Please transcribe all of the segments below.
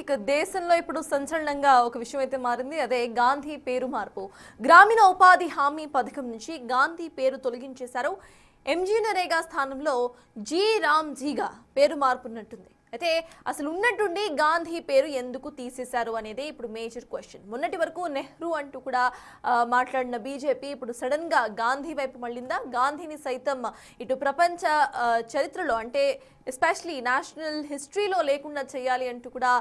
ఇక దేశంలో ఇప్పుడు సంచలనంగా ఒక విషయం అయితే మారింది. అదే గాంధీ పేరు మార్పు. గ్రామీణ ఉపాధి హామీ పథకం నుంచి గాంధీ పేరు తొలగించేశారు. ఎంజీ నరేగా స్థానంలో జీ రామ్ జీగా పేరు మార్పున్నట్టుంది. అయితే అసలు ఉన్నట్టుండి గాంధీ పేరు ఎందుకు తీసేశారు అనేది ఇప్పుడు మేజర్ క్వశ్చన్. మొన్నటి వరకు నెహ్రూ అంటూ కూడా మాట్లాడిన బీజేపీ ఇప్పుడు సడన్ గా గాంధీ వైపు మళ్ళిందా? గాంధీని సైతం ఇటు ప్రపంచ చరిత్రలో అంటే ఎస్పెషలీ నేషనల్ హిస్టరీలో లేకుండా చేయాలి అంటూ కూడా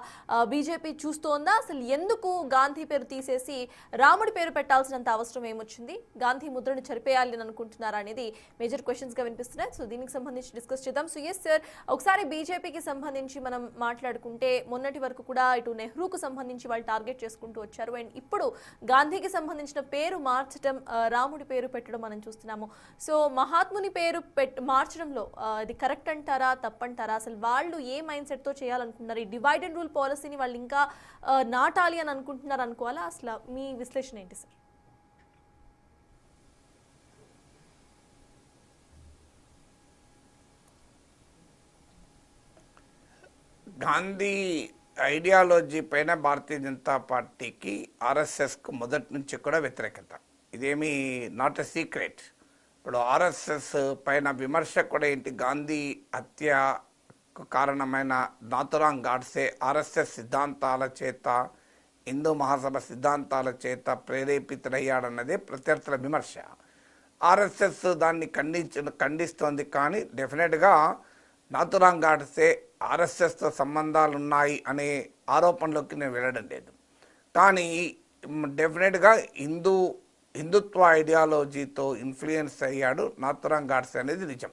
బీజేపీ చూస్తోందా? అసలు ఎందుకు గాంధీ పేరు తీసేసి రాముడి పేరు పెట్టాల్సినంత అవసరం ఏమొచ్చింది? గాంధీ ముద్రను చెరిపేయాలి అని అనుకుంటున్నారా అనేది మేజర్ క్వశ్చన్స్ గా వినిపిస్తున్నాయి. సో దీనికి సంబంధించి డిస్కస్ చేద్దాం. సో ఎస్ సార్, ఒకసారి బీజేపీకి సంబంధించి మనం మాట్లాడుకుంటే మొన్నటి వరకు కూడా ఇటు నెహ్రూకు సంబంధించి వాళ్ళు టార్గెట్ చేసుకుంటూ వచ్చారు. అండ్ ఇప్పుడు గాంధీకి సంబంధించిన పేరు మార్చడం, రాముడి పేరు పెట్టడం మనం చూస్తున్నాము. సో మహాత్ముని పేరు మార్చడంలో ఇది కరెక్ట్ అంటారా, తప్పంటారా? అసలు వాళ్ళు ఏ మైండ్ సెట్ తో చేయాలనుకుంటున్నారు? ఈ డివైడ్ అండ్ రూల్ పాలసీని వాళ్ళు ఇంకా నాటాలి అని అనుకుంటున్నారు అనుకోవాలా? అసలు మీ విశ్లేషణ ఏంటి సార్? గాంధీ ఐడియాలజీ పైన భారతీయ జనతా పార్టీకి ఆర్ఎస్ఎస్కు మొదటి నుంచి కూడా వ్యతిరేకత. ఇదేమీ నాట్ ఎ సీక్రెట్. ఇప్పుడు ఆర్ఎస్ఎస్ పైన విమర్శ కూడా ఏంటి? గాంధీ హత్యకు కారణమైన నాథురామ్ గాడ్సే ఆర్ఎస్ఎస్ సిద్ధాంతాల చేత, హిందూ మహాసభ సిద్ధాంతాల చేత ప్రేరేపితుడయ్యాడన్నదే ప్రత్యర్థుల విమర్శ. ఆర్ఎస్ఎస్ దాన్ని ఖండిస్తోంది. కానీ డెఫినెట్గా నాథురామ్ గాడ్సే ఆర్ఎస్ఎస్తో సంబంధాలు ఉన్నాయి అనే ఆరోపణలోకి నేను వెళ్ళడం లేదు. కానీ డెఫినెట్గా హిందుత్వ ఐడియాలజీతో ఇన్ఫ్లుయెన్స్ అయ్యాడు నాథురామ్ గాడ్సే అనేది నిజం.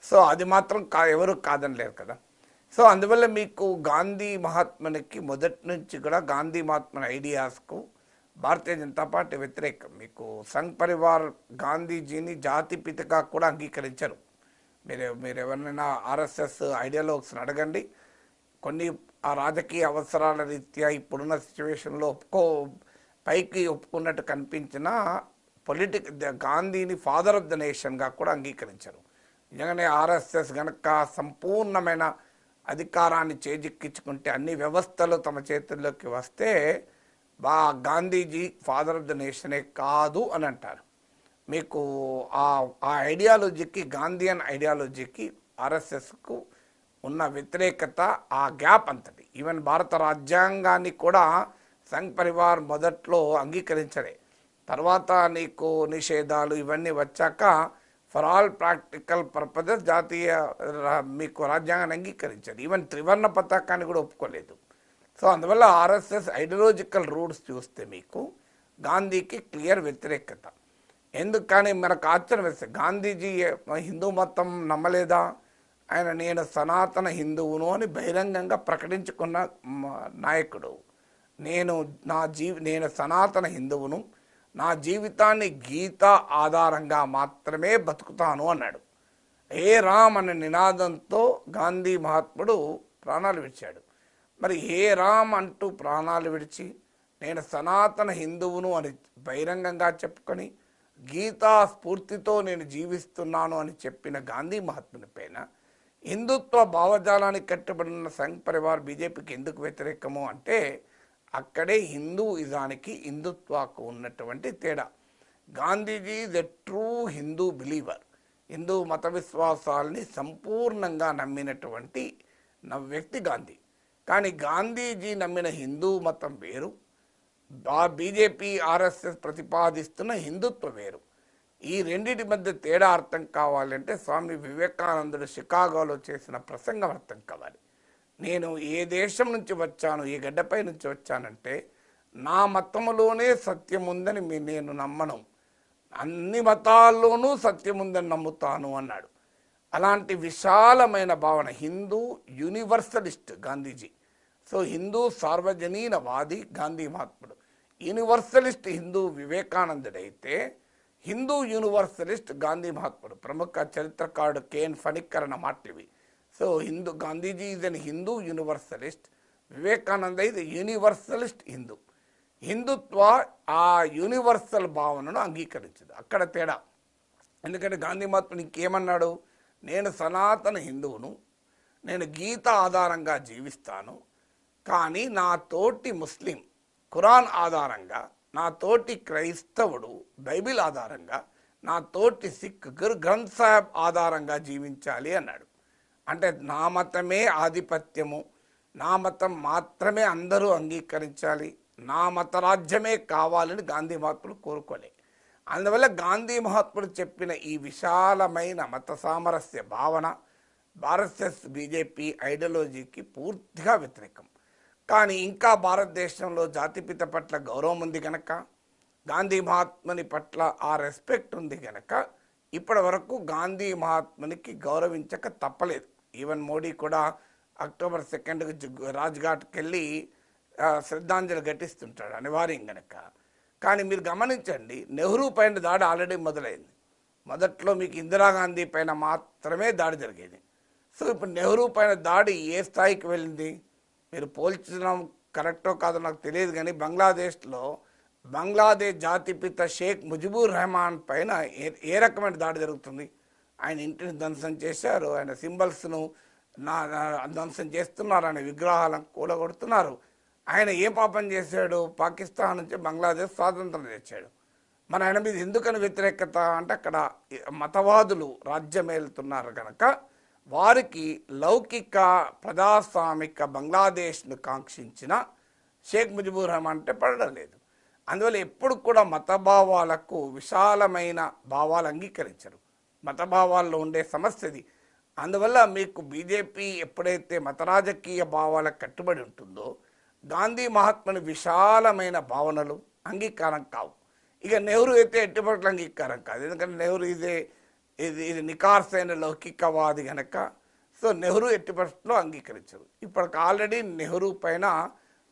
సో అది మాత్రం ఎవరు కాదనలేరు కదా. సో అందువల్ల మీకు గాంధీ మహాత్మునికి మొదటి నుంచి కూడా గాంధీ మహాత్ముని ఐడియాస్కు భారతీయ జనతా పార్టీ వ్యతిరేకం. మీకు సంఘ్ పరివార్ గాంధీజీని జాతిపితగా కూడా అంగీకరించరు. మీరు ఎవరినైనా ఆర్ఎస్ఎస్ ఐడియాలజీని అడగండి. కొన్ని ఆ రాజకీయ అవసరాల రీత్యా ఇప్పుడున్న సిచ్యువేషన్లో పైకి ఒప్పుకున్నట్టు కనిపించిన గాంధీని ఫాదర్ ఆఫ్ ద నేషన్గా కూడా అంగీకరించరు. నిజంగానే ఆర్ఎస్ఎస్ గనక సంపూర్ణమైన అధికారాన్ని చేజిక్కించుకుంటే, అన్ని వ్యవస్థలు తమ చేతుల్లోకి వస్తే గాంధీజీ ఫాదర్ ఆఫ్ ద నేషనే కాదు అని అంటారు. మీకు ఆ ఐడియాలజీకి, గాంధీయన్ ఐడియాలజీకి ఆర్ఎస్ఎస్కు ఉన్న వ్యతిరేకత, ఆ గ్యాప్ అంతది. ఈవెన్ భారత రాజ్యాంగాన్ని కూడా సంఘ్ పరివార్ మొదట్లో అంగీకరించలే. తర్వాత నీకు నిషేధాలు ఇవన్నీ వచ్చాక ఫర్ ఆల్ ప్రాక్టికల్ పర్పజెస్ జాతీయ మీకు రాజ్యాంగాన్ని అంగీకరించారు. ఈవెన్ త్రివర్ణ పతాకాన్ని కూడా ఒప్పుకోలేదు. సో అందువల్ల ఆర్ఎస్ఎస్ ఐడియాలజికల్ రూట్స్ చూస్తే మీకు గాంధీకి క్లియర్ వ్యతిరేకత. ఎందుకు? కానీ మనకు ఆశ్చర్యం వేస్తే, గాంధీజీ హిందూ మతం నమ్మలేదా? ఆయన నేను సనాతన హిందువును అని బహిరంగంగా ప్రకటించుకున్న నాయకుడు. నేను సనాతన హిందువును, నా జీవితాన్ని గీత ఆధారంగా మాత్రమే బతుకుతాను అన్నాడు. హే రామ్ అనే నినాదంతో గాంధీ మహాత్ముడు ప్రాణాలు విడిచాడు. మరి హే రామ్ అంటూ ప్రాణాలు విడిచి నేను సనాతన హిందువును అని బహిరంగంగా చెప్పుకొని గీతా స్ఫూర్తితో నేను జీవిస్తున్నాను అని చెప్పిన గాంధీ మహాత్ముని పైన హిందుత్వ భావజాలానికి కట్టుబడిన సంఘ్ పరివార్ బీజేపీకి ఎందుకు వ్యతిరేకము అంటే, అక్కడే హిందూయిజానికి హిందుత్వకు ఉన్నటువంటి తేడా. Gandhiji is a true Hindu believer. Hindu మత విశ్వాసాలని సంపూర్ణంగా నమ్మినటువంటి వ్యక్తి గాంధీ. కానీ గాంధీజీ నమ్మిన హిందూ మతం వేరు, బీజేపీ ఆర్ఎస్ఎస్ ప్రతిపాదిస్తున్న హిందుత్వం వేరు. ఈ రెండింటి మధ్య తేడా అర్థం కావాలంటే స్వామి వివేకానందుడు షికాగోలో చేసిన ప్రసంగం అర్థం కావాలి. నేను ఏ దేశం నుంచి వచ్చాను, ఏ గడ్డపై నుంచి వచ్చానంటే నా మతములోనే సత్యం ఉందని నేను నమ్మను, అన్ని మతాల్లోనూ సత్యం ఉందని నమ్ముతాను అన్నాడు. అలాంటి విశాలమైన భావన, హిందూ యూనివర్సలిస్ట్ గాంధీజీ. సో హిందూ సార్వజనీనవాది గాంధీ మహాత్ముడు. యూనివర్సలిస్ట్ హిందూ వివేకానందుడైతే హిందూ యూనివర్సలిస్ట్ గాంధీ మహాత్ముడు. ప్రముఖ చరిత్రకారుడు కేఎన్ ఫణిక్కర్ అన్న మాటలివి. So Gandhiji is an Hindu universalist, Vivekananda is universalist Hindu. Hindutva ఆ యూనివర్సల్ భావనను అంగీకరించదు. అక్కడ తేడా. ఎందుకంటే గాంధీ మహాత్ముడు ఇంకేమన్నాడు? నేను సనాతన హిందువును, నేను గీత ఆధారంగా జీవిస్తాను, కానీ నా తోటి ముస్లిం ఖురాన్ ఆధారంగా, నా తోటి క్రైస్తవుడు బైబిల్ ఆధారంగా, నా తోటి సిక్ గురు గ్రంథ్ సాహెబ్ ఆధారంగా జీవించాలి అన్నాడు. అంటే నా మతమే ఆధిపత్యము, నా మతం మాత్రమే అందరూ అంగీకరించాలి, నా మత రాజ్యమే కావాలని గాంధీ మహాత్ముడు కోరుకోలే. అందువల్ల గాంధీ మహాత్ముడు చెప్పిన ఈ విశాలమైన మత సామరస్య భావన ఆర్ఎస్ఎస్ బీజేపీ ఐడియాలజీకి పూర్తిగా వ్యతిరేకం. కానీ ఇంకా భారతదేశంలో జాతిపిత పట్ల గౌరవం ఉంది కనుక, గాంధీ మహాత్ముని పట్ల ఆ రెస్పెక్ట్ ఉంది కనుక ఇప్పటి వరకు గాంధీ మహాత్మునికి గౌరవించక తప్పలేదు. ఈవెన్ మోడీ కూడా అక్టోబర్ 2 రాజ్ఘాట్కి వెళ్ళి శ్రద్ధాంజలి ఘటిస్తుంటాడు అనివార్యం కనుక. కానీ మీరు గమనించండి, నెహ్రూ పైన దాడి ఆల్రెడీ మొదలైంది. మొదట్లో మీకు ఇందిరాగాంధీ పైన మాత్రమే దాడి జరిగేది. సో ఇప్పుడు నెహ్రూ పైన దాడి ఏ స్థాయికి వెళ్ళింది? మీరు పోల్చడం కరెక్టో కాదో నాకు తెలియదు, కానీ బంగ్లాదేశ్ జాతిపిత షేక్ ముజిబుర్ రెహమాన్ పైన ఏ రకమైన దాడి జరుగుతుంది? ఆయన ఇంటిని ధ్వంసం చేశారు, ఆయన సింబల్స్ను ధ్వంసం చేస్తున్నారు, ఆయన విగ్రహాలను కూలగొడుతున్నారు. ఆయన ఏ పాపం చేశాడు? పాకిస్తాన్ నుంచి బంగ్లాదేశ్ స్వాతంత్రం తెచ్చాడు. మన ఆయన మీద ఎందుకని వ్యతిరేకత అంటే అక్కడ మతవాదులు రాజ్యమేలుతున్నారు కనుక వారికి లౌకిక ప్రజాస్వామిక బంగ్లాదేశ్ను కాంక్షించిన షేక్ ముజిబుర్ రెహమాన్ అంటే పడడం లేదు. అందువల్ల ఎప్పుడు కూడా మతభావాలకు విశాలమైన భావాలు అంగీకరించరు. మతభావాల్లో ఉండే సమస్యది. అందువల్ల మీకు బీజేపీ ఎప్పుడైతే మత రాజకీయ భావాలకు కట్టుబడి ఉంటుందో గాంధీ మహాత్ముని విశాలమైన భావనలు అంగీకారం కావు. ఇక నెహ్రూ అయితే ఎట్టుబడుల అంగీకారం కాదు, ఎందుకంటే నెహ్రూ ఇది నికార్సైన లౌకికవాది కనుక. సో నెహ్రూ ఎట్టి పరిస్థితుల్లో అంగీకరించరు. ఇప్పటికి ఆల్రెడీ నెహ్రూ పైన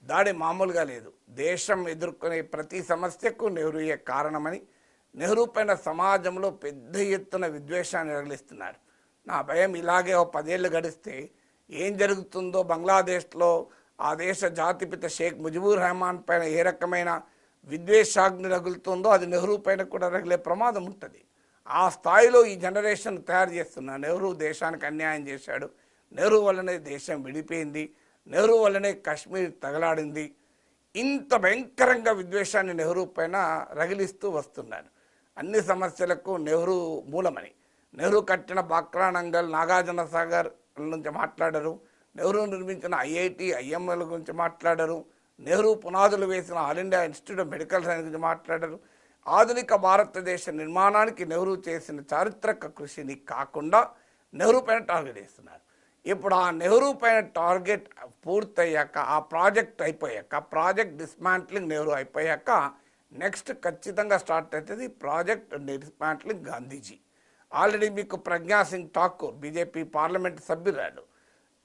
దాడి మామూలుగా లేదు. దేశం ఎదుర్కొనే ప్రతి సమస్యకు నెహ్రూయే కారణమని, నెహ్రూ పైన సమాజంలో పెద్ద ఎత్తున విద్వేషాన్ని రగిలిస్తున్నారు. నా భయం ఇలాగే 10 ఏళ్ళు గడిస్తే ఏం జరుగుతుందో, బంగ్లాదేశ్లో ఆ దేశ జాతిపిత షేక్ ముజిబుర్ రెహమాన్ పైన ఏ రకమైన విద్వేషాగ్ని రగులుతుందో అది నెహ్రూ పైన కూడా రగిలే ప్రమాదం ఉంటుంది. ఆ స్థాయిలో ఈ జనరేషన్ తయారు చేస్తున్నారు. నెహ్రూ దేశానికి అన్యాయం చేశాడు, నెహ్రూ వల్లనే దేశం విడిపోయింది, నెహ్రూ వల్లనే కాశ్మీర్ తగలాడింది. ఇంత భయంకరంగా విద్వేషాన్ని నెహ్రూ పైన రగిలిస్తూ వస్తున్నారు. అన్ని సమస్యలకు నెహ్రూ మూలమని. నెహ్రూ కట్టిన బాక్రానంగల్, నాగార్జున సాగర్ నుంచి మాట్లాడరు, నెహ్రూ నిర్మించిన ఐఐటి ఐఎంఎల్ గురించి మాట్లాడరు, నెహ్రూ పునాదులు వేసిన all India institute of medical science గురించి మాట్లాడరు. ఆధునిక భారతదేశ నిర్మాణానికి నెహ్రూ చేసిన చారిత్రక కృషిని కాకుండా నెహ్రూ పైన టార్గెట్ చేస్తున్నారు. ఇప్పుడు ఆ నెహ్రూ పైన టార్గెట్ పూర్తయ్యాక, ఆ ప్రాజెక్ట్ అయిపోయాక, ప్రాజెక్ట్ డిస్మాంట్లింగ్ నెహ్రూ అయిపోయాక నెక్స్ట్ ఖచ్చితంగా స్టార్ట్ అవుతుంది ప్రాజెక్ట్ డిస్మాంట్లింగ్ గాంధీజీ. ఆల్రెడీ మీకు ప్రజ్ఞాసింగ్ ఠాకూర్ బీజేపీ పార్లమెంట్ సభ్యురాలు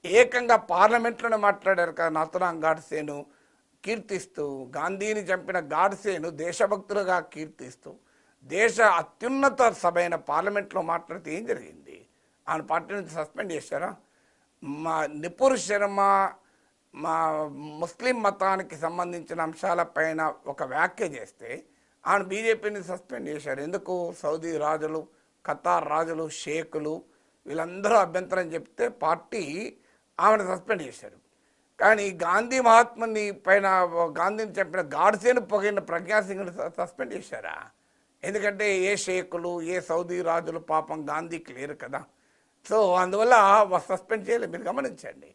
ఏకంగా పార్లమెంట్లోనే మాట్లాడారు కదా, నాథురాం గాడ్సేను కీర్తిస్తూ, గాంధీని చంపిన గాడ్సేను దేశభక్తులుగా కీర్తిస్తూ దేశ అత్యున్నత సభ అయిన పార్లమెంట్లో మాట్లాడితే ఏం జరిగింది? ఆయన పార్టీ నుంచి సస్పెండ్ చేశారా? మా నిపుర్ శర్మ మా ముస్లిం మతానికి సంబంధించిన అంశాలపైన ఒక వ్యాఖ్య చేస్తే ఆయన బీజేపీని సస్పెండ్ చేశారు. ఎందుకు? సౌదీ రాజులు, ఖతార్ రాజులు, షేకులు వీళ్ళందరూ అభ్యంతరం చెప్తే పార్టీ ఆమెను సస్పెండ్ చేశారు. కానీ గాంధీ మహాత్ముని పైన, గాంధీని చెప్పిన గాడ్సేను పొగిన ప్రజ్ఞాసింగ్ని సస్పెండ్ చేశారా? ఎందుకంటే ఏ షేకులు, ఏ సౌదీ రాజులు పాపం గాంధీకి లేరు కదా. సో అందువల్ల సస్పెండ్ చేయలేదు, మీరు గమనించండి.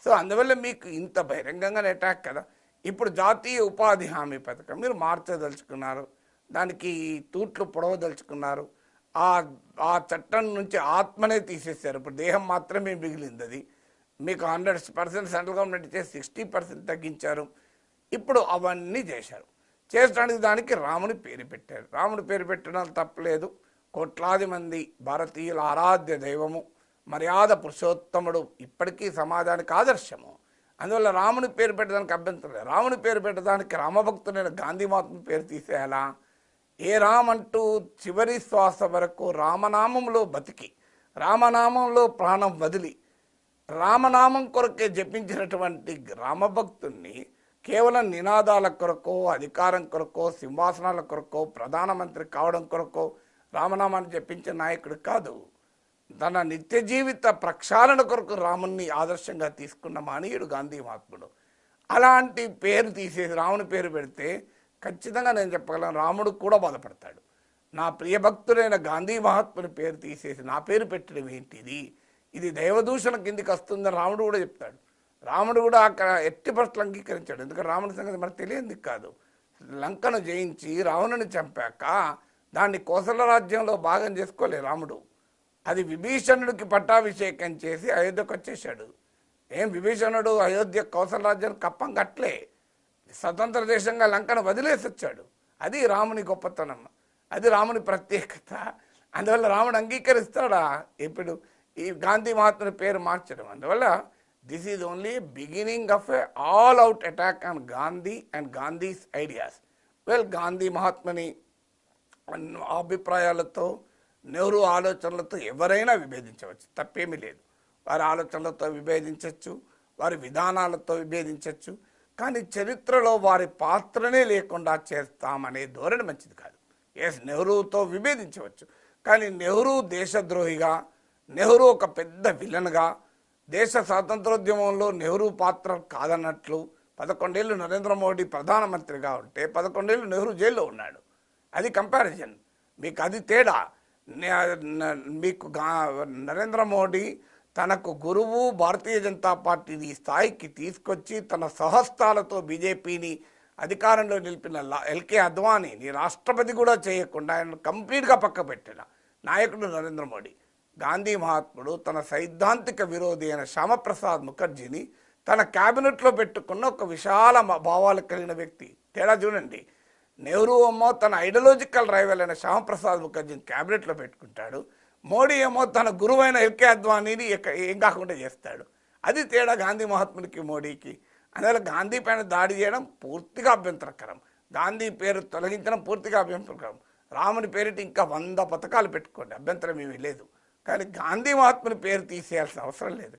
సో అందువల్ల మీకు ఇంత బహిరంగంగానే అటాక్ కదా. ఇప్పుడు జాతీయ ఉపాధి హామీ పథకం మీరు మార్చదలుచుకున్నారు, దానికి తూట్లు పొడవదలుచుకున్నారు. ఆ చట్టం నుంచి ఆత్మనే తీసేశారు. ఇప్పుడు దేహం మాత్రమే మిగిలింది. అది మీకు 100% సెంట్రల్ గవర్నమెంట్ ఇచ్చే 60% తగ్గించారు. ఇప్పుడు అవన్నీ చేశారు. చేసడానికి దానికి రాముని పేరు పెట్టారు. రాముని పేరు పెట్టడం తప్పలేదు. కోట్లాది మంది భారతీయుల ఆరాధ్య దైవము, మర్యాద పురుషోత్తముడు, ఇప్పటికీ సమాజానికి ఆదర్శము. అందువల్ల రాముని పేరు పెట్టడానికి అభ్యంతరం లేదు. రాముని పేరు పెట్టడానికి రామభక్తుడైన గాంధీ మహాత్ముని పేరు తీసేయాలా? ఏ రామ్ అంటూ చివరి శ్వాస వరకు రామనామంలో బతికి, రామనామంలో ప్రాణం వదిలి, రామనామం కొరకే జపించినటువంటి రామభక్తుణ్ణి కేవలం నినాదాల కొరకో, అధికారం కొరకో, సింహాసనాల కొరకో, ప్రధానమంత్రి కావడం కొరకో రామనామాన్ని జపించిన నాయకుడు కాదు. తన నిత్య జీవిత ప్రక్షాళన కొరకు రాముణ్ణి ఆదర్శంగా తీసుకున్న మహనీయుడు గాంధీ మహాత్ముడు. అలాంటి పేరు తీసేసి రాముని పేరు పెడితే ఖచ్చితంగా నేను చెప్పగలను రాముడు కూడా బాధపడతాడు. నా ప్రియభక్తుడైన గాంధీ మహాత్ముని పేరు తీసేసి నా పేరు పెట్టడం ఏంటిది, ఇది దైవదూషణ కిందికి వస్తుందని రాముడు కూడా చెప్తాడు. రాముడు కూడా అక్కడ ఎట్టి పరిస్థితులు అంగీకరించాడు. ఎందుకంటే రాముడి సంగతి మనకు తెలియంది కాదు. లంకను జయించి రావణుని చంపాక దాన్ని కోసల రాజ్యంలో భాగం చేసుకోలే రాముడు. అది విభీషణుడికి పట్టాభిషేకం చేసి అయోధ్యకు వచ్చేసాడు. ఏం విభీషణుడు అయోధ్య కోసల రాజ్యానికి కప్పం కట్టలే, స్వతంత్ర దేశంగా లంకను వదిలేసి వచ్చాడు. అది రాముని గొప్పతనం, అది రాముని ప్రత్యేకత. అందువల్ల రాముడు అంగీకరిస్తాడా ఇప్పుడు ఈ గాంధీ మహాత్ముని పేరు మార్చడం? అందువల్ల this is only beginning of A all out attack on Gandhi and Gandhi's ideas. Gandhi మహాత్ముని అభిప్రాయాలతో, నెహ్రూ ఆలోచనలతో ఎవరైనా విభేదించవచ్చు, తప్పేమీ లేదు. వారి ఆలోచనలతో విభేదించవచ్చు, వారి విధానాలతో విభేదించవచ్చు, కానీ చరిత్రలో వారి పాత్రనే లేకుండా చేస్తామనే ధోరణి మంచిది కాదు. ఎస్, నెహ్రూతో విభేదించవచ్చు, కానీ నెహ్రూ దేశద్రోహిగా, నెహ్రూ ఒక పెద్ద విలన్గా, దేశ స్వాతంత్రోద్యమంలో నెహ్రూ పాత్ర కాదన్నట్లు 11 ఏళ్ళు నరేంద్ర మోడీ ప్రధానమంత్రిగా ఉంటే 11 ఏళ్ళు నెహ్రూ జైల్లో ఉన్నాడు. అది కంపారిజన్. మీకు అది తేడా. మీకు నరేంద్ర మోడీ తనకు గురువు భారతీయ జనతా పార్టీని ఈ స్థాయికి తీసుకొచ్చి తన సహస్తాలతో బీజేపీని అధికారంలో నిలిపిన ఎల్కే అద్వానీని రాష్ట్రపతి కూడా చేయకుండా ఆయన కంప్లీట్గా పక్క పెట్టిన నాయకుడు నరేంద్ర మోడీ. గాంధీ మహాత్ముడు తన సైద్ధాంతిక విరోధి అయిన శ్యామప్రసాద్ ముఖర్జీని తన క్యాబినెట్లో పెట్టుకున్న ఒక విశాల భావాలు కలిగిన వ్యక్తి. తేడా చూడండి. నెహ్రూ ఏమో తన ఐడియాలజికల్ రైవల్ అయిన శ్యామప్రసాద్ ముఖర్జీని క్యాబినెట్లో పెట్టుకుంటాడు. మోడీ ఏమో తన గురువైన ఎల్కే అద్వానీని ఏం కాకుండా చేస్తాడు. అది తేడా గాంధీ మహాత్ముడికి మోడీకి. అందువల్ల గాంధీ పైన దాడి చేయడం పూర్తిగా అభ్యంతరకరం, గాంధీ పేరు తొలగించడం పూర్తిగా అభ్యంతరకరం. రాముని పేరిటి ఇంకా 100 పథకాలు పెట్టుకోండి, అభ్యంతరం ఏమీ లేదు. కానీ గాంధీ మహాత్ముని పేరు తీసేయాల్సిన అవసరం లేదు.